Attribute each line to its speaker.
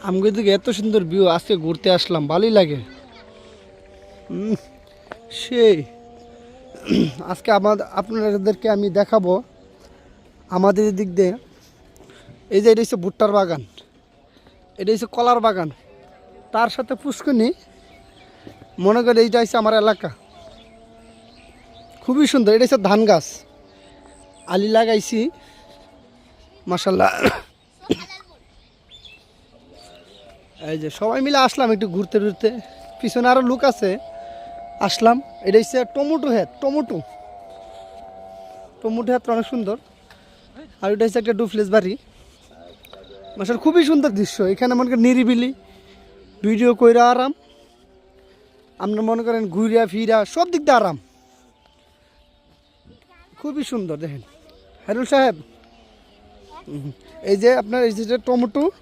Speaker 1: আমগো দিকে এত সুন্দর ভিউ, আজকে ঘুরতে আসলাম, ভালোই লাগে। সেই আজকে আপনাদেরকে আমি দেখাবো আমাদের দিক দিয়ে। এই যে এটা হচ্ছে ভুট্টার বাগান, এটা হচ্ছে কলার বাগান, তার সাথে পুষ্করণী। মনে করি এইটা হচ্ছে আমার এলাকা, খুবই সুন্দর। এটা হচ্ছে ধান গাছ, আলি লাগাইছি মাশাল্লাহ। এই যে সবাই মিলে আসলাম একটু ঘুরতে ঘুরতে, পিছনে আরও লোক আছে, আসলাম। এটা হচ্ছে টমেটো হেড, টমেটো হেড অনেক সুন্দর। আর এটা হচ্ছে একটা ডুপ্লেস বাড়ি, মাসাল খুবই সুন্দর দৃশ্য। এখানে মনে করেন নিরিবিলি ভিডিও কইরা আরাম, আপনার মনে করেন ঘুরিয়া ফিরা সব দিক দিয়ে আরাম, খুবই সুন্দর। দেখেন হারুল সাহেব, এই যে আপনার এই যে টমেটো